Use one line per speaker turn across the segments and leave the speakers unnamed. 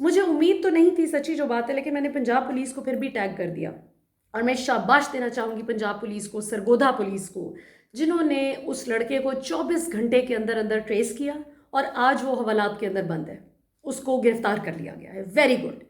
مجھے امید تو نہیں تھی سچی جو بات ہے، لیکن میں نے پنجاب پولیس کو پھر بھی ٹیگ کر دیا، اور میں شاباش دینا چاہوں گی پنجاب پولیس کو، سرگودھا پولیس کو، جنہوں نے اس لڑکے کو 24 گھنٹے کے اندر اندر ٹریس کیا اور آج وہ حوالات کے اندر بند ہے، اس کو گرفتار کر لیا گیا ہے. Very good.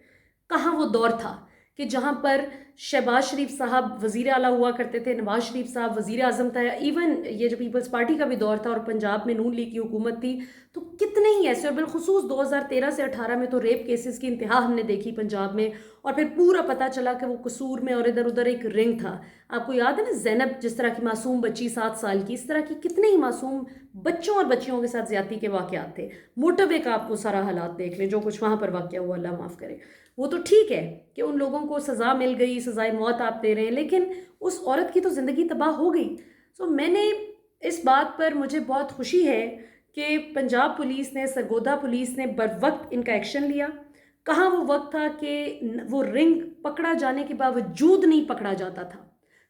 کہاں وہ دور تھا کہ جہاں پر شہباز شریف صاحب وزیر اعلیٰ ہوا کرتے تھے، نواز شریف صاحب وزیر اعظم تھا، ایون یہ جو پیپلز پارٹی کا بھی دور تھا اور پنجاب میں نون لیگ کی حکومت تھی، تو کتنے ہی ایسے، اور بالخصوص 2013 سے 18 میں تو ریپ کیسز کی انتہا ہم نے دیکھی پنجاب میں، اور پھر پورا پتہ چلا کہ وہ قصور میں اور ادھر ادھر ایک رنگ تھا. آپ کو یاد ہے نا زینب جس طرح کی معصوم بچی 7 سال کی، اس طرح کی کتنے ہی معصوم بچوں اور بچیوں کے ساتھ زیادتی کے واقعات تھے. موٹر وے کا آپ کو سارا حالات دیکھ لیں جو کچھ وہاں پر واقعہ ہوا، اللہ معاف کرے. وہ تو ٹھیک ہے کہ ان لوگوں کو سزا مل گئی، سزائے موت آپ دے رہے ہیں، لیکن اس عورت کی تو زندگی تباہ ہو گئی. سو میں نے اس بات پر مجھے بہت خوشی ہے کہ پنجاب پولیس نے، سرگودھا پولیس نے بر وقت ان کا ایکشن لیا. کہاں وہ وقت تھا کہ وہ رنگ پکڑا جانے کے باوجود نہیں پکڑا جاتا تھا.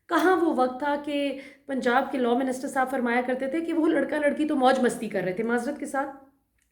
کہاں وہ وقت تھا کہ پنجاب کے لا منسٹر صاحب فرمایا کرتے تھے کہ وہ لڑکا لڑکی تو موج مستی کر رہے تھے. معذرت کے ساتھ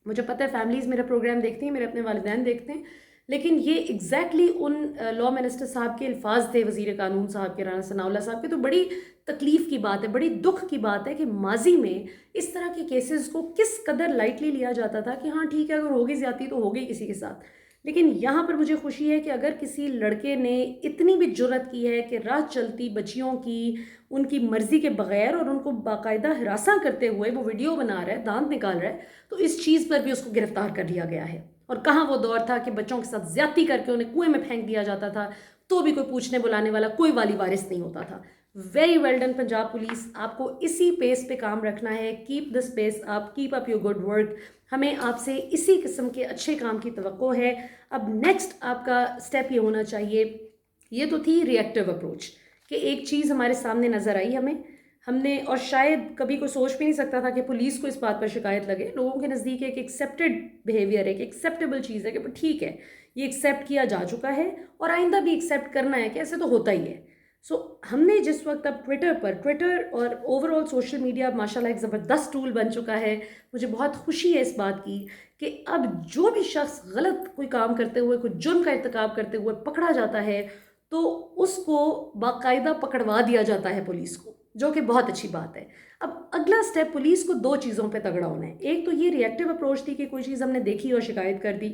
مجھے پتہ ہے فیملیز میرا پروگرام دیکھتی ہیں، میرے اپنے والدین دیکھتے ہیں، لیکن یہ ایگزیکٹلی ان لا منسٹر صاحب کے الفاظ تھے، وزیر قانون صاحب کے، رانا ثناء اللہ صاحب کے. تو بڑی تکلیف کی بات ہے، بڑی دکھ کی بات ہے کہ ماضی میں اس طرح کے کیسز کو کس قدر لائٹلی لیا جاتا تھا کہ ہاں ٹھیک ہے اگر ہوگی زیادتی تو ہوگی کسی کے ساتھ. لیکن یہاں پر مجھے خوشی ہے کہ اگر کسی لڑکے نے اتنی بھی جرت کی ہے کہ راہ چلتی بچیوں کی ان کی مرضی کے بغیر اور ان کو باقاعدہ ہراساں کرتے ہوئے وہ ویڈیو بنا رہا ہے، دانت نکال رہا ہے، تو اس چیز پر بھی اس کو گرفتار کر لیا گیا ہے. اور کہاں وہ دور تھا کہ بچوں کے ساتھ زیادتی کر کے انہیں کنویں میں پھینک دیا جاتا تھا تو بھی کوئی پوچھنے بلانے والا، کوئی والی وارث نہیں ہوتا تھا. Very well done Punjab police, آپ کو اسی پیس پہ کام رکھنا ہے. Keep this peace up, keep up your good work. ہمیں آپ سے اسی قسم کے اچھے کام کی توقع ہے. اب نیکسٹ آپ کا سٹیپ یہ ہونا چاہیے، یہ تو تھی ری ایکٹیو اپروچ کہ ایک چیز ہمارے سامنے نظر آئی ہم نے، اور شاید کبھی کوئی سوچ بھی نہیں سکتا تھا کہ پولیس کو اس بات پر شکایت لگے. لوگوں کے نزدیک ایک ایکسیپٹڈ بیہیویئر ہے، ایک ایکسیپٹیبل چیز ہے کہ ٹھیک ہے یہ ایکسیپٹ کیا جا چکا ہے اور آئندہ بھی ایکسیپٹ کرنا ہے کہ ایسے تو ہوتا ہی ہے. سو ہم نے جس وقت اب ٹویٹر اور اوور آل سوشل میڈیا ماشاء اللہ ایک زبردست ٹول بن چکا ہے. مجھے بہت خوشی ہے اس بات کی کہ اب جو بھی شخص غلط کوئی کام کرتے ہوئے، کوئی جرم کا ارتکاب کرتے ہوئے پکڑا جاتا ہے تو اس کو باقاعدہ پکڑوا دیا جاتا ہے پولیس کو، جو کہ بہت اچھی بات ہے. اب اگلا سٹیپ پولیس کو 2 چیزوں پہ تگڑا ہونا ہے. ایک تو یہ ری ایکٹیو اپروچ تھی کہ کوئی چیز ہم نے دیکھی اور شکایت کر دی،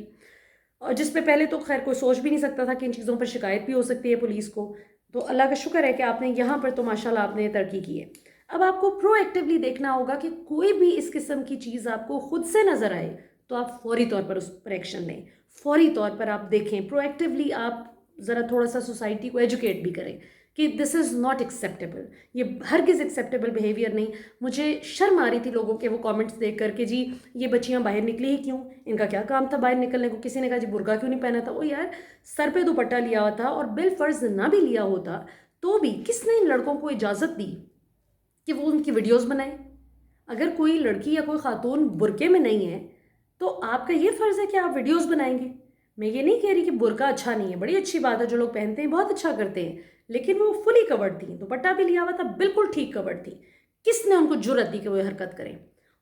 اور جس پہ پہلے تو خیر کوئی سوچ بھی نہیں سکتا تھا کہ ان چیزوں پر شکایت بھی ہو سکتی ہے پولیس کو. تو اللہ کا شکر ہے کہ آپ نے یہاں پر تو ماشاءاللہ آپ نے ترقی کی ہے. اب آپ کو پرو ایکٹیولی دیکھنا ہوگا کہ کوئی بھی اس قسم کی چیز آپ کو خود سے نظر آئے تو آپ فوری طور پر اس پر ایکشن لیں، فوری طور پر آپ دیکھیں، پرو ایکٹیولی آپ ذرا تھوڑا سا سوسائٹی کو ایجوکیٹ بھی کریں کہ دس از ناٹ ایکسیپٹیبل، یہ ہرگز ایکسیپٹیبل بیہیویئر نہیں. مجھے شرم آ رہی تھی لوگوں کے وہ کامنٹس دیکھ کر کہ جی یہ بچیاں باہر نکلی ہی کیوں، ان کا کیا کام تھا باہر نکلنے کو. کسی نے کہا جی برقع کیوں نہیں پہنا تھا. وہ یار سر پہ دوپٹہ لیا ہوا تھا، اور بالفرض نہ بھی لیا ہوتا تو بھی کس نے ان لڑکوں کو اجازت دی کہ وہ ان کی ویڈیوز بنائیں؟ اگر کوئی لڑکی یا کوئی خاتون برقعے میں نہیں ہے تو آپ کا یہ فرض ہے کہ آپ ویڈیوز بنائیں گے. میں یہ نہیں کہہ رہی کہ برقع اچھا نہیں ہے، بڑی اچھی بات ہے جو لوگ پہنتے ہیں بہت اچھا کرتے ہیں، لیکن وہ فلی کورڈ تھیں، دوپٹہ بھی لیا ہوا تھا، بالکل ٹھیک کورڈ تھی. کس نے ان کو جرأت دی کہ وہ یہ حرکت کریں؟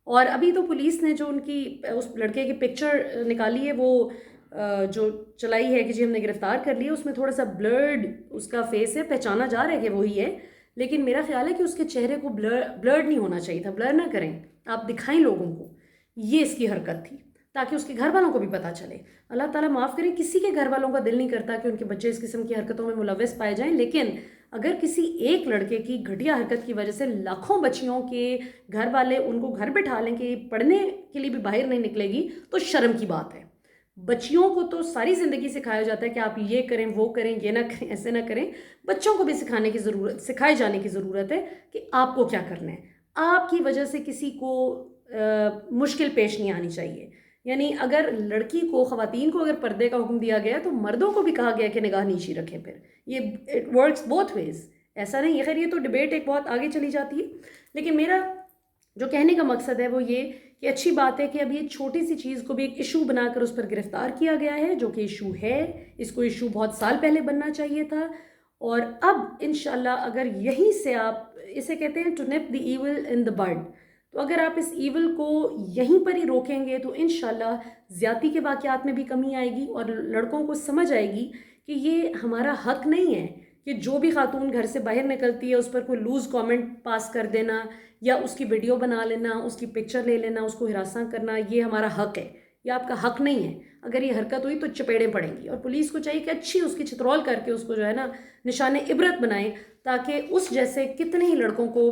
اور ابھی تو پولیس نے جو ان کی اس لڑکے کی پکچر نکالی ہے، وہ جو چلائی ہے کہ جی ہم نے گرفتار کر لیا، اس میں تھوڑا سا بلرڈ اس کا فیس ہے، پہچانا جا رہا ہے کہ وہی ہے، لیکن میرا خیال ہے کہ اس کے چہرے کو بلرڈ نہیں ہونا چاہیے تھا. بلر نہ کریں، آپ دکھائیں لوگوں کو. یہ اس کی حرکت تھی تاکہ اس کے گھر والوں کو بھی پتہ چلے. اللہ تعالیٰ معاف کریں، کسی کے گھر والوں کا دل نہیں کرتا کہ ان کے بچے اس قسم کی حرکتوں میں ملوث پائے جائیں، لیکن اگر کسی ایک لڑکے کی گھٹیا حرکت کی وجہ سے لاکھوں بچیوں کے گھر والے ان کو گھر بٹھا لیں کہ پڑھنے کے لیے بھی باہر نہیں نکلے گی تو شرم کی بات ہے. بچیوں کو تو ساری زندگی سکھایا جاتا ہے کہ آپ یہ کریں وہ کریں، یہ نہ کریں ایسے نہ کریں. بچوں کو بھی سکھائے جانے کی ضرورت ہے کہ آپ کو کیا کرنا ہے. آپ کی وجہ سے کسی کو مشکل پیش نہیں آنی چاہیے. یعنی اگر لڑکی کو، خواتین کو اگر پردے کا حکم دیا گیا تو مردوں کو بھی کہا گیا کہ نگاہ نیچی رکھیں. پھر یہ اٹ ورکس بوتھ ویز، ایسا نہیں ہے. خیر یہ تو ڈبیٹ ایک بہت آگے چلی جاتی ہے، لیکن میرا جو کہنے کا مقصد ہے وہ یہ کہ اچھی بات ہے کہ اب یہ چھوٹی سی چیز کو بھی ایک ایشو بنا کر اس پر گرفتار کیا گیا ہے، جو کہ ایشو ہے. اس کو ایشو بہت سال پہلے بننا چاہیے تھا. اور اب انشاءاللہ اگر یہیں سے آپ اسے کہتے ہیں ٹو نپ دی ایول ان دا بڈ، تو اگر آپ اس ایول کو یہیں پر ہی روکیں گے تو انشاءاللہ زیادتی کے واقعات میں بھی کمی آئے گی اور لڑکوں کو سمجھ آئے گی کہ یہ ہمارا حق نہیں ہے کہ جو بھی خاتون گھر سے باہر نکلتی ہے اس پر کوئی لوز کامنٹ پاس کر دینا یا اس کی ویڈیو بنا لینا، اس کی پکچر لے لینا، اس کو ہراساں کرنا، یہ ہمارا حق ہے، یہ آپ کا حق نہیں ہے۔ اگر یہ حرکت ہوئی تو چپیڑیں پڑیں گی، اور پولیس کو چاہیے کہ اچھی اس کی چترول کر کے اس کو جو ہے نا نشان عبرت بنائیں، تاکہ اس جیسے کتنے ہی لڑکوں کو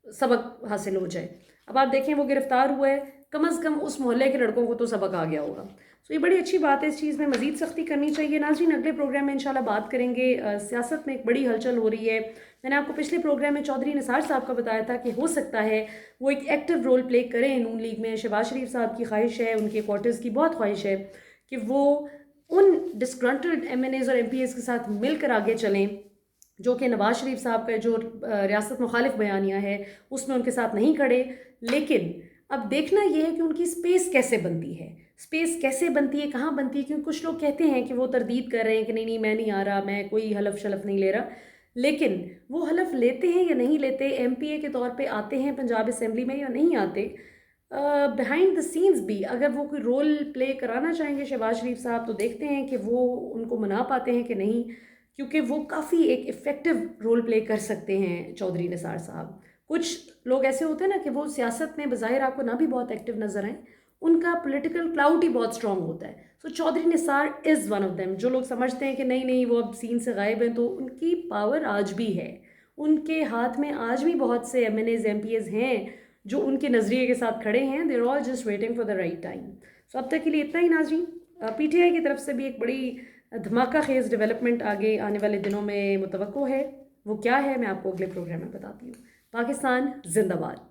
سبق حاصل ہو جائے۔ اب آپ دیکھیں وہ گرفتار ہوا ہے، کم از کم اس محلے کے لڑکوں کو تو سبق آ گیا ہوگا۔ تو یہ بڑی اچھی بات ہے، اس چیز میں مزید سختی کرنی چاہیے۔ ناظرین اگلے پروگرام میں انشاءاللہ بات کریں گے، سیاست میں ایک بڑی ہلچل ہو رہی ہے۔ میں نے آپ کو پچھلے پروگرام میں چودھری نثار صاحب کا بتایا تھا کہ ہو سکتا ہے وہ ایک ایکٹیو رول پلے کریں نون لیگ میں۔ شہباز شریف صاحب کی خواہش ہے، ان کے کوارٹرز کی بہت خواہش ہے کہ وہ ان ڈسگرنٹلڈ ایم این ایز اور ایم پی ایز کے ساتھ مل کر آگے چلیں، جو کہ نواز شریف صاحب کا جو ریاست مخالف بیانیہ ہے اس میں ان کے ساتھ نہیں کھڑے۔ لیکن اب دیکھنا یہ ہے کہ ان کی سپیس کیسے بنتی ہے، سپیس کیسے بنتی ہے، کہاں بنتی ہے، کیونکہ کچھ لوگ کہتے ہیں کہ وہ تردید کر رہے ہیں کہ نہیں نہیں میں نہیں آ رہا، میں کوئی حلف شلف نہیں لے رہا، لیکن وہ حلف لیتے ہیں یا نہیں لیتے، ایم پی اے کے طور پہ آتے ہیں پنجاب اسمبلی میں یا نہیں آتے، بیہائنڈ دا سینز بھی اگر وہ کوئی رول پلے کرانا چاہیں گے شہباز شریف صاحب، تو دیکھتے ہیں کہ وہ ان کو منا پاتے ہیں کہ نہیں، کیونکہ وہ کافی ایک افیکٹو رول پلے کر سکتے ہیں چودھری نثار صاحب۔ کچھ لوگ ایسے ہوتے ہیں نا کہ وہ سیاست میں بظاہر آپ کو نہ بھی بہت ایکٹیو نظر آئیں، ان کا پولیٹیکل کلاؤڈ ہی بہت اسٹرانگ ہوتا ہے۔ سو چودھری نثار از ون آف دیم۔ جو لوگ سمجھتے ہیں کہ نہیں نہیں وہ اب سین سے غائب ہیں، تو ان کی پاور آج بھی ہے، ان کے ہاتھ میں آج بھی بہت سے M N As M P As ہیں جو ان کے نظریے کے ساتھ کھڑے ہیں۔ They are all just waiting for the right time. So اب تک کے لیے اتنا ہی ناظرین۔ پی ٹی آئی کی طرف سے بھی ایک بڑی دھماکہ خیز ڈیولپمنٹ آگے آنے والے دنوں میں متوقع ہے، وہ کیا ہے میں آپ کو اگلے پروگرام میں بتاتی ہوں۔ پاکستان زندہ باد۔